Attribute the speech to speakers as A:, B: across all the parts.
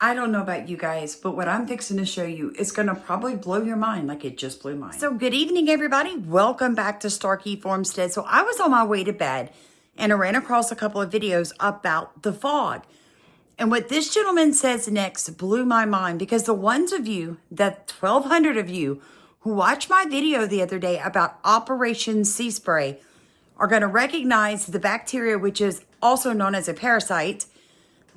A: I don't know about you guys, but what I'm fixing to show you is going to probably blow your mind like it just blew mine. So good evening, everybody. Welcome back to Starkey Farmstead. So I was on my way to bed and I ran across a couple of videos about the fog. And what this gentleman says next blew my mind, because the ones of you, the 1,200 of you who watched my video the other day about Operation Sea Spray are going to recognize the bacteria, which is also known as a parasite,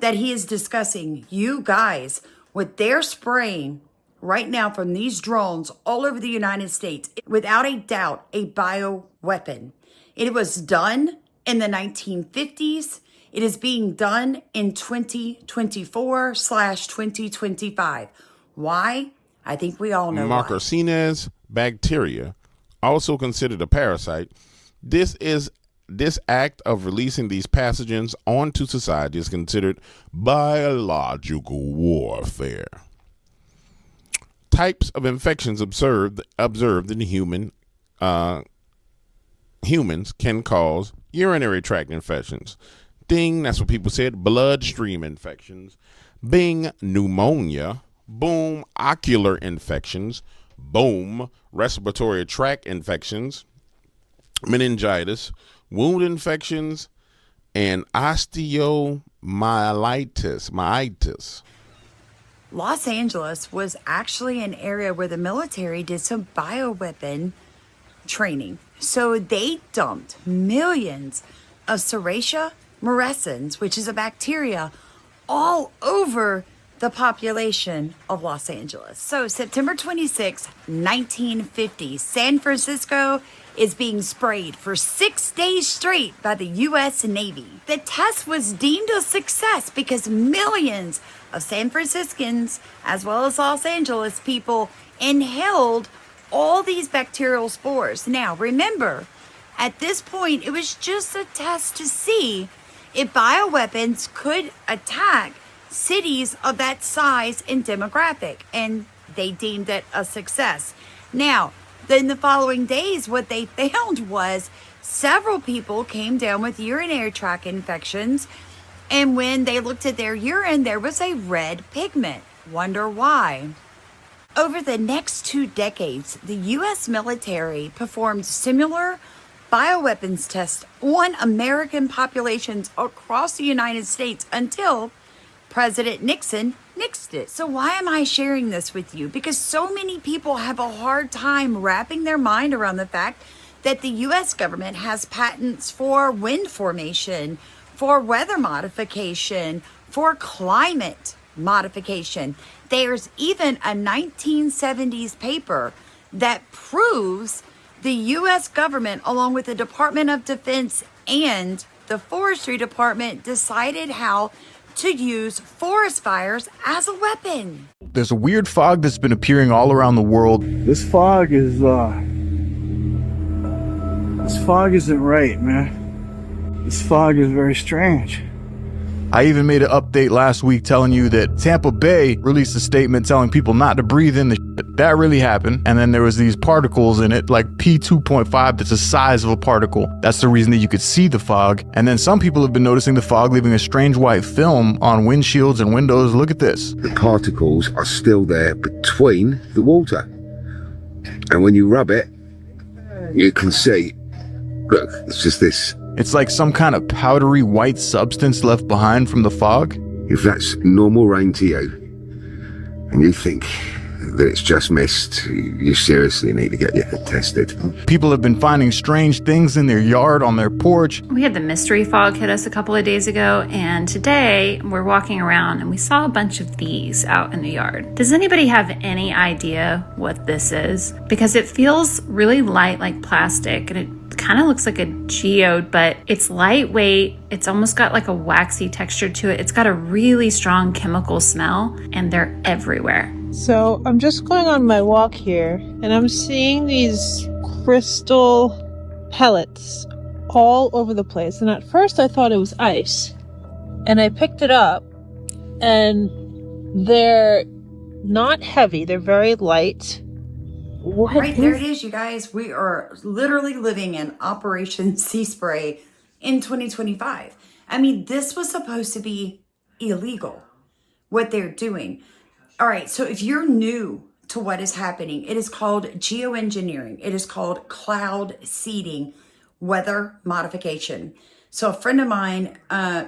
A: that he is discussing. You guys, what they're spraying right now from these drones all over the United States, without a doubt, a bioweapon. It was done in the 1950s. It is being done in 2024/2025. Why? I think we all know why.
B: Marcescens bacteria, also considered a parasite. This act of releasing these pathogens onto society is considered biological warfare. Types of infections observed in humans can cause urinary tract infections. Ding, that's what people said. Bloodstream infections. Bing, pneumonia. Boom, ocular infections. Boom, respiratory tract infections. Meningitis. Wound infections, and osteomyelitis.
A: Los Angeles was actually an area where the military did some bioweapon training. So they dumped millions of Serratia marcescens, which is a bacteria, all over the population of Los Angeles. So September 26, 1950, San Francisco is being sprayed for 6 days straight by the U.S. Navy. The test was deemed a success because millions of San Franciscans, as well as Los Angeles people, inhaled all these bacterial spores. Now, remember, at this point, it was just a test to see if bioweapons could attack cities of that size and demographic, and they deemed it a success. Now, then the following days, what they found was several people came down with urinary tract infections, and when they looked at their urine, there was a red pigment. Wonder why? Over the next 2 decades, the U.S. military performed similar bioweapons tests on American populations across the United States until President Nixon nixed it. So why am I sharing this with you? Because so many people have a hard time wrapping their mind around the fact that the U.S. government has patents for wind formation, for weather modification, for climate modification. There's even a 1970s paper that proves the U.S. government, along with the Department of Defense and the Forestry Department, decided how to use forest fires as a weapon.
C: There's a weird fog that's been appearing all around the world.
D: This fog isn't right, man. This fog is very strange.
C: I even made an update last week telling you that Tampa Bay released a statement telling people not to breathe in the shit. That really happened. And then there was these particles in it, like P2.5, that's the size of a particle. That's the reason that you could see the fog. And then some people have been noticing the fog leaving a strange white film on windshields and windows. Look at this.
E: The particles are still there between the water. And when you rub it, you can see, look, it's just this.
C: It's like some kind of powdery white substance left behind from the fog.
E: If that's normal rain to you, and you think that it's just mist, you seriously need to get your head tested.
C: People have been finding strange things in their yard, on their porch.
F: We had the mystery fog hit us a couple of days ago, and today we're walking around and we saw a bunch of these out in the yard. Does anybody have any idea what this is? Because it feels really light, like plastic, and it kind of looks like a geode, but it's lightweight. It's almost got like a waxy texture to it. It's got a really strong chemical smell, and they're everywhere.
G: So I'm just going on my walk here, and I'm seeing these crystal pellets all over the place. And at first I thought it was ice, and I picked it up, and they're not heavy. They're very light.
A: Right, there it is, you guys. We are literally living in Operation Sea Spray in 2025. I mean, this was supposed to be illegal. what they're doing. All right, so if you're new to what is happening, it is called geoengineering. It is called cloud seeding, weather modification. So a friend of mine,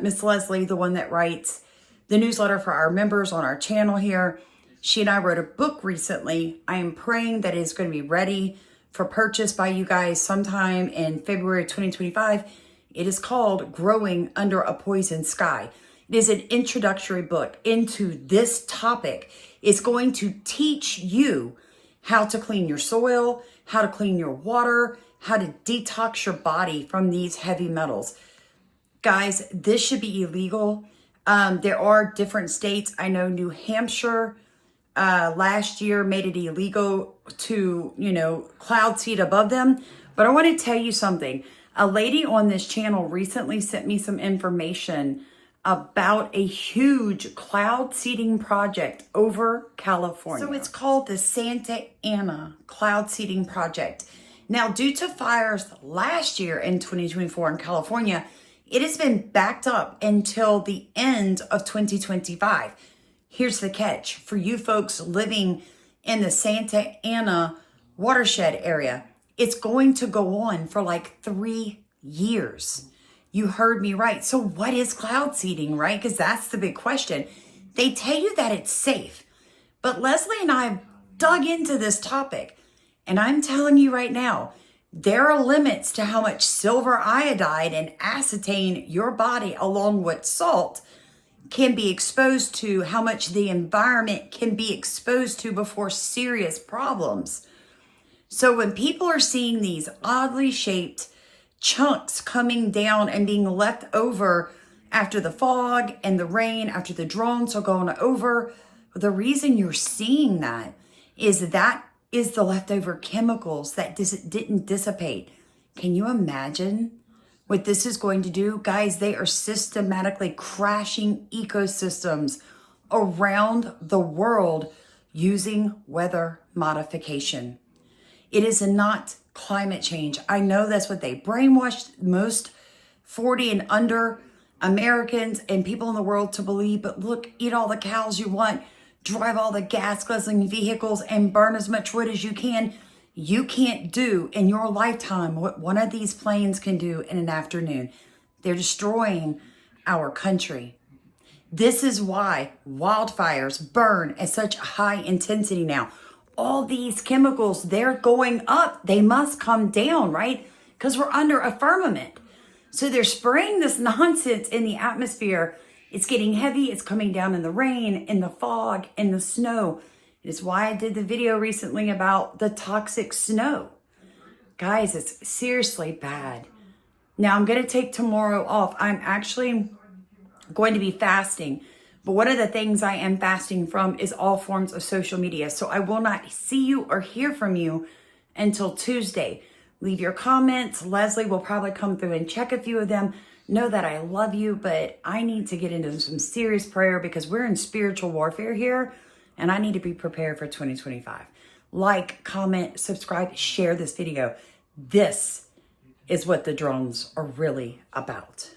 A: Miss Leslie, the one that writes the newsletter for our members on our channel here, she and I wrote a book recently. I am praying that it is going to be ready for purchase by you guys sometime in February 2025. It is called Growing Under a Poison Sky. It is an introductory book into this topic. It's going to teach you how to clean your soil, how to clean your water, how to detox your body from these heavy metals. Guys, this should be illegal. There are different states. I know New Hampshire last year made it illegal to, cloud seed above them. But I want to tell you something. A lady on this channel recently sent me some information about a huge cloud seeding project over California. So it's called the Santa Ana Cloud Seeding Project. Now, due to fires last year in 2024 in California, it has been backed up until the end of 2025. Here's the catch. For you folks living in the Santa Ana watershed area, it's going to go on for like 3 years. You heard me right. So what is cloud seeding, right? Because that's the big question. They tell you that it's safe. But Leslie and I have dug into this topic. And I'm telling you right now, there are limits to how much silver iodide and acetane your body, along with salt, can be exposed to, how much the environment can be exposed to before serious problems. So when people are seeing these oddly shaped chunks coming down and being left over after the fog and the rain, after the drones are going over, the reason you're seeing that is the leftover chemicals that didn't dissipate. Can you imagine what this is going to do? Guys, they are systematically crashing ecosystems around the world using weather modification. It is not climate change. I know that's what they brainwashed most 40 and under Americans and people in the world to believe. But look, eat all the cows you want, drive all the gas guzzling vehicles, and burn as much wood as you can. You can't do in your lifetime what one of these planes can do in an afternoon. They're destroying our country. This is why wildfires burn at such high intensity now. All these chemicals, they're going up. They must come down, right? Because we're under a firmament. So they're spraying this nonsense in the atmosphere. It's getting heavy. It's coming down in the rain, in the fog, in the snow. It is why I did the video recently about the toxic snow. Guys, it's seriously bad. Now, I'm going to take tomorrow off. I'm actually going to be fasting. But one of the things I am fasting from is all forms of social media. So I will not see you or hear from you until Tuesday. Leave your comments. Leslie will probably come through and check a few of them. Know that I love you, but I need to get into some serious prayer because we're in spiritual warfare here, and I need to be prepared for 2025. Like, comment, subscribe, share this video. This is what the drones are really about.